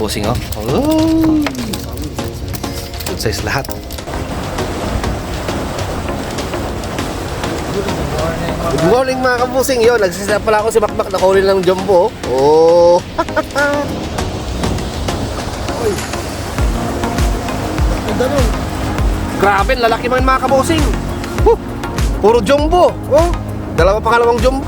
kapusing, oh. Oh! Good size lahat. Good morning mga kapusing. Yun, nagsisila pala ako si Makmak na kunin ng jumbo. Oh! Grabe, lalaki mga kapusing. Puro jumbo. Oh, dalawa pa kalawang jumbo.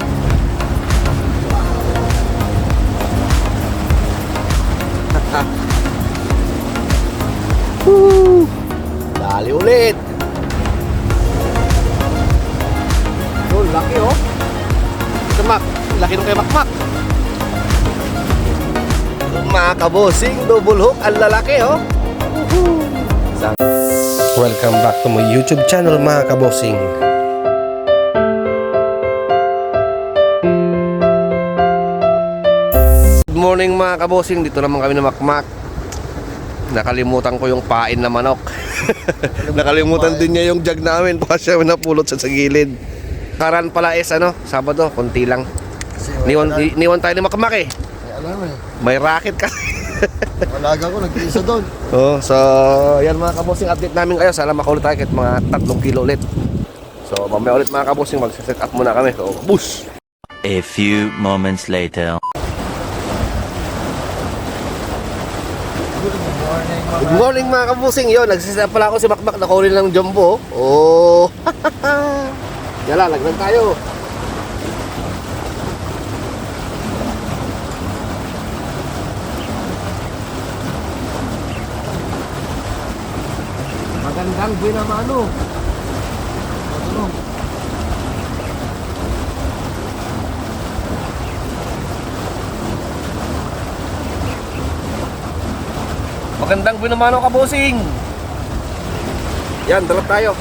Dali ulit. Oh, laki oh. Mak, laki nung kay Makmak. Mga kabosing, double hook, ang lalaki oh. Welcome back to my YouTube channel mga kabosing. Good morning mga kabosing, dito naman kami na Makmak. Nakalimutan ko yung pain na manok. Nakalimutan din niya yung jug namin. Pa siya napulot sa gilid. Karan pala is ano, Sabado, konti lang. Niwan tayo ni Makmak eh. Alam eh. May racket ka. Malaga ko, nag-iisa doon. Oh, so yan mga kabosing, update namin kayo. Sana makulit tayo kahit mga 3 kilo ulit. So mamaya ulit mga kabosing, mag-set up muna kami. So push! A few moments later. Good morning mga kabusing. Yun, nagsisila pala ako si Makmak na kunin ng jumbo. Oh! Yala, lagnan tayo. Magandang binamano. Magandang binamano kabusing. Yan, drop tayo.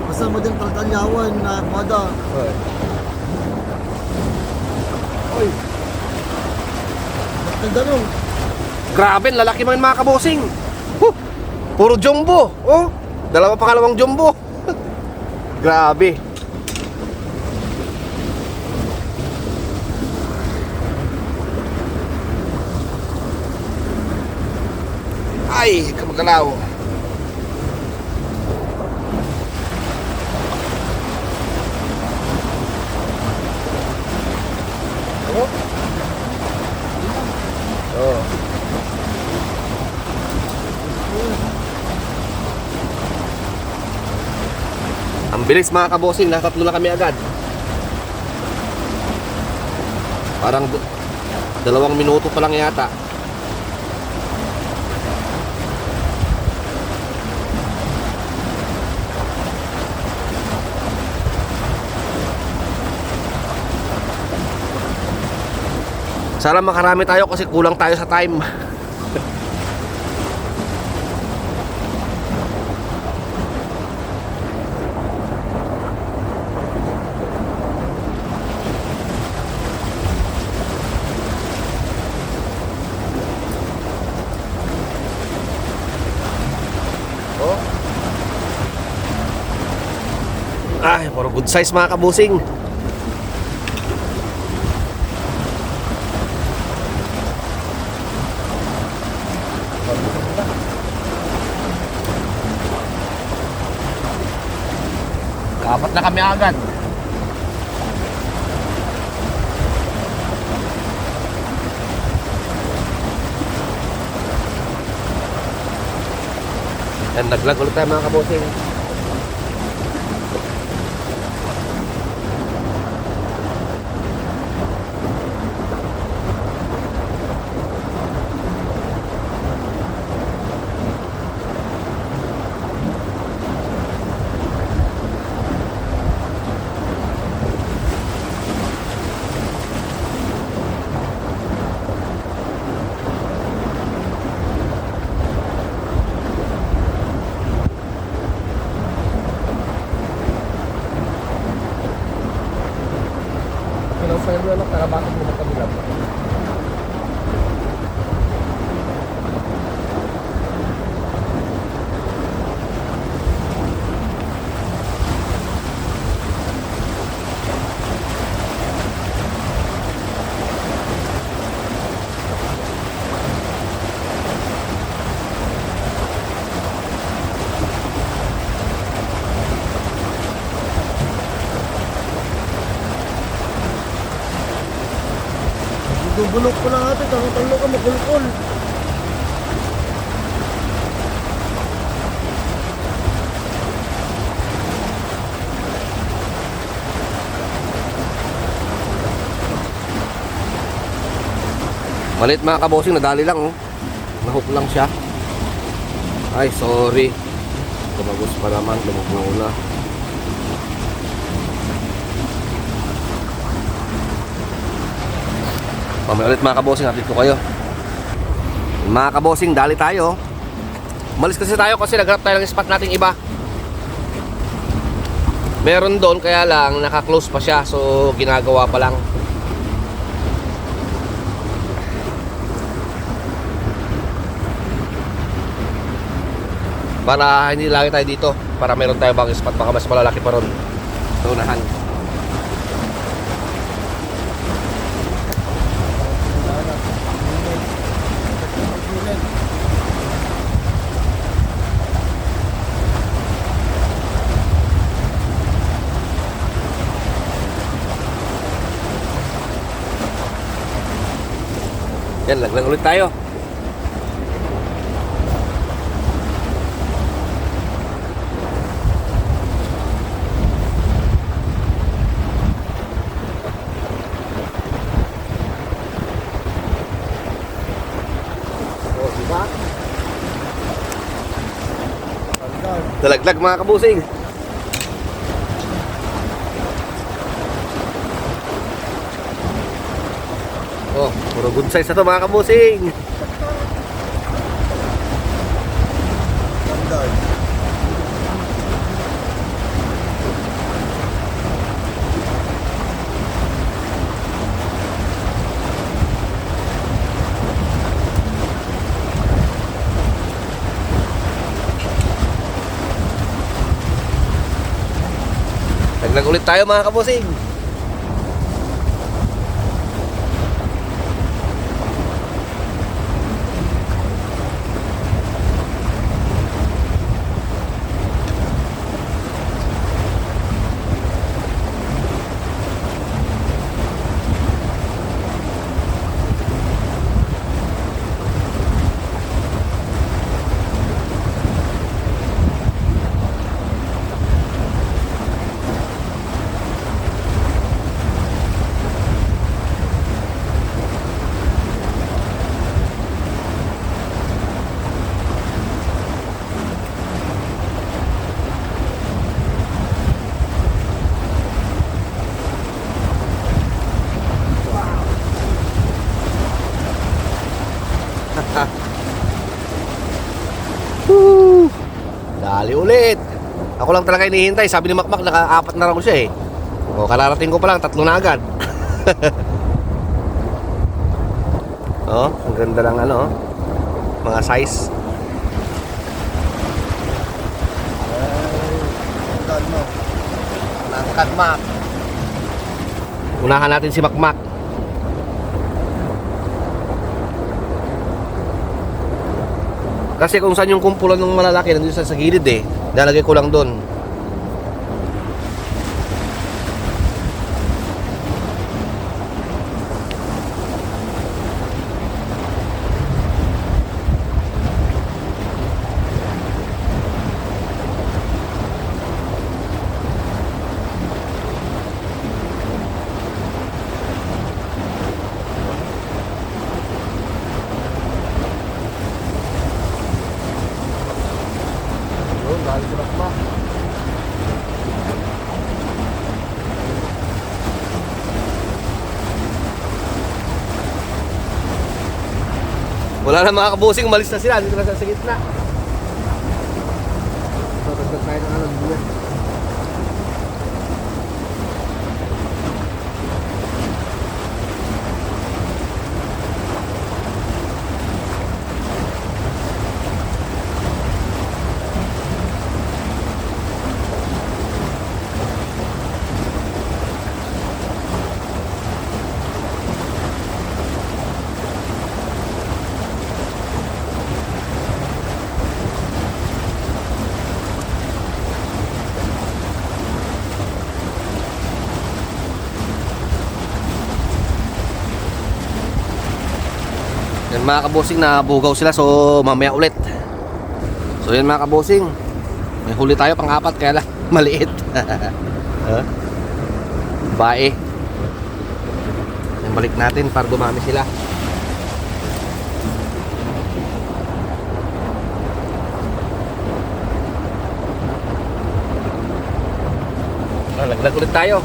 Basta mo din kalkanyawan na mada. Oy. Nagdanong. Grabe, lalaki mga kabusing. Puro jumbo. Oh, dalawa pa kalawang jumbo. Grabe. Ay, kamagalaw. Oh. Oh. Ang bilis mga kabosing, nakatatlo na kami agad. Parang 2 minuto pa lang yata. Sana makarami tayo kasi kulang tayo sa time. Oh. Ay, puro good size mga kabusing. Apat na kami agad. Yan, naglag ulit tayo mga kabosing. Pero anak, tara bakit mo magkabilab? Bubulok ko lang ate, talo ka makulkol. Malit mga kabosing, nadali lang oh. Nahook lang siya. Ay, sorry. Tumagos pa naman, lumubog na. Mamaya ulit mga kabosing, update ko kayo. Mga kabosing, dali tayo. Malis kasi tayo kasi naghanap tayo ng spot nating iba. Meron doon, kaya lang naka-close pa siya, so ginagawa pa lang. Para hindi lagi tayo dito, para meron tayo bang spot, baka mas malalaki pa ron sa unahan. Yan, laglang ulit tayo. Dalaglag mga kabusing. Oh, puro good size na to mga kabusing. Standard. Laglag ulit tayo mga kabusing. Dali ulit. Ako lang talaga hinihintay. Sabi ni Makmak, naka-apat na raw siya eh. O, kararating ko pa lang, 3 na agad. Oh, ang ganda lang ano, mga size. Tandaan mo. Nangkat Mak. Unahan natin si Makmak. Kasi kung saan yung kumpulan ng malalaki, nandun sa gilid eh. Nalagay ko lang doon. Dali si Makmak. Wala na mga kabusing, malis na sila. Dito na sa gitna. So, tagtag tayo ng ano, buwan. Mga kabosing, nabugaw sila, so mamaya ulit. So yun mga kabosing, may huli tayo pang-apat, kaya lang maliit. Bae. Yung balik natin para dumami sila. Laglag ulit tayo.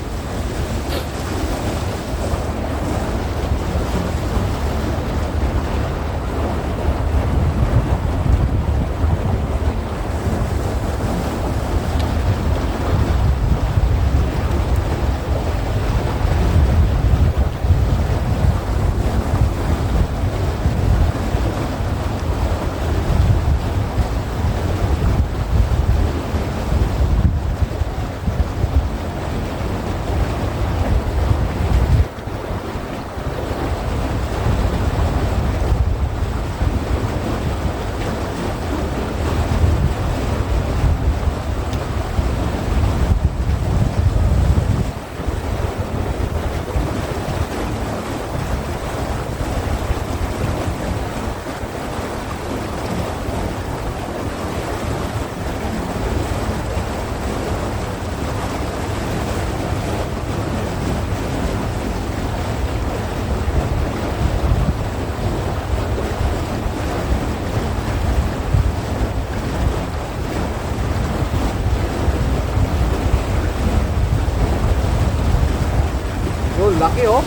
Oh, laki oh.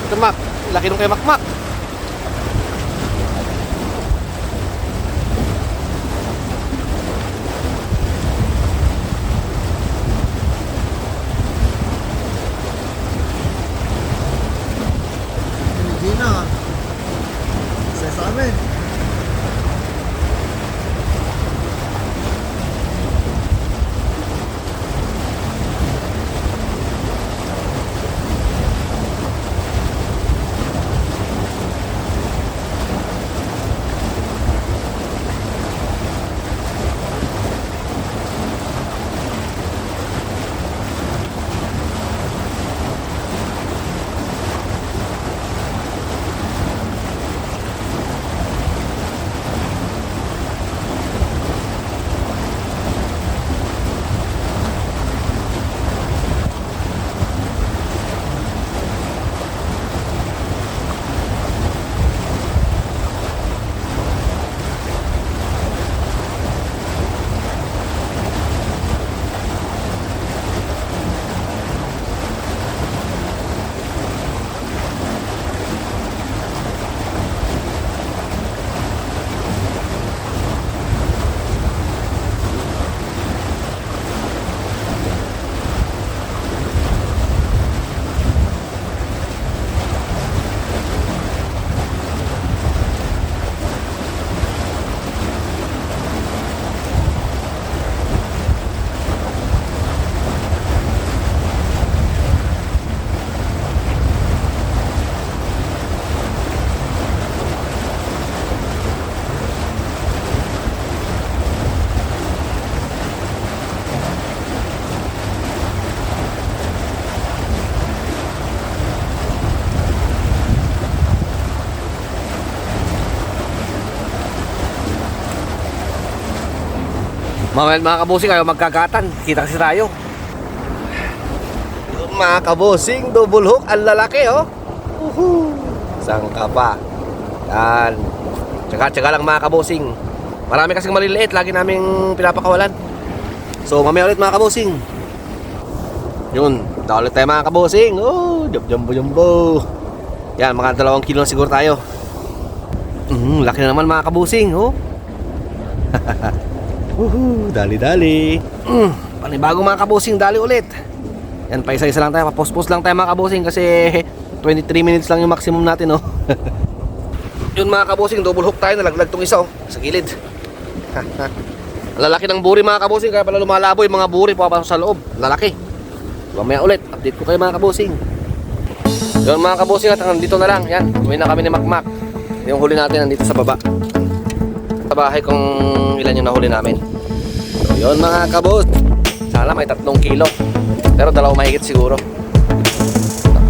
Ito Mac, laki nung kay Makmak. Hindi na. Isa sa amin. Mamaya mga kabosing, ayaw magkagatan. Kita kasi tayo. Yung mga kabosing, double hook, ang lalaki oh. Isang kapa. Yan. Tsaga-tsaga lang mga kabosing. Marami kasing maliliit, lagi naming pinapakawalan. So mamaya ulit mga kabosing. Yun, daw ulit tayo mga kabosing. Oh, jumbo. Yan, mga 2 kilo na siguro tayo. Laki na naman mga kabosing oh. Dali-dali. Panibagong mga kabosing, dali ulit. Yan, pa isa-isa lang tayo. Papospos lang tayo mga kabosing kasi 23 minutes lang yung maximum natin oh. Yun mga kabosing, double hook tayo. Nalaglag tong isa oh, sa gilid. Lalaki ng buri mga kabosing, kaya pala lumalabo yung mga buri papasok sa loob. Lalaki. Mamaya ulit, update ko kayo mga kabosing. Yun mga kabosing, at nandito na lang. Yan, uwi na kami ni Makmak. Yung huli natin nandito sa baba. Sa bahay kung ilan yung nahuli namin. So yun mga kabos, sana may 3 kilo, pero 2 mahigit siguro.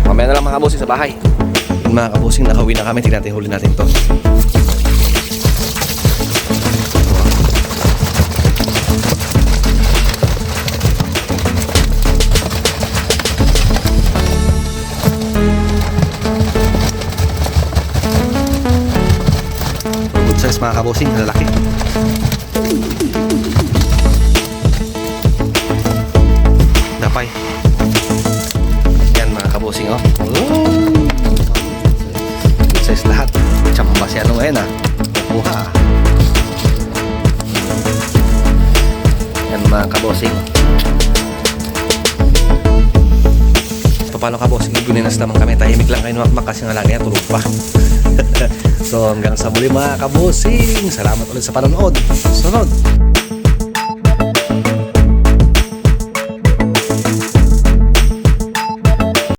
Mamaya na lang mga kabos sa bahay. Yun mga kabosing, nakauwi na kami. Tingnan natin, huli natin to. Good size mga kabosing, lalaki. Dapay. Yan mga kabosing, oh. Good size lahat. Tsamba si ano ngayon, ah. Kuha, ah. Yan mga kabosing. Paano kabosing? Iguninas naman kami. Tahimik lang kayo makmak kasi nga lang yan, tulog pa. So hanggang sa muli mga kabosing. Salamat ulit sa panonood. Sunod.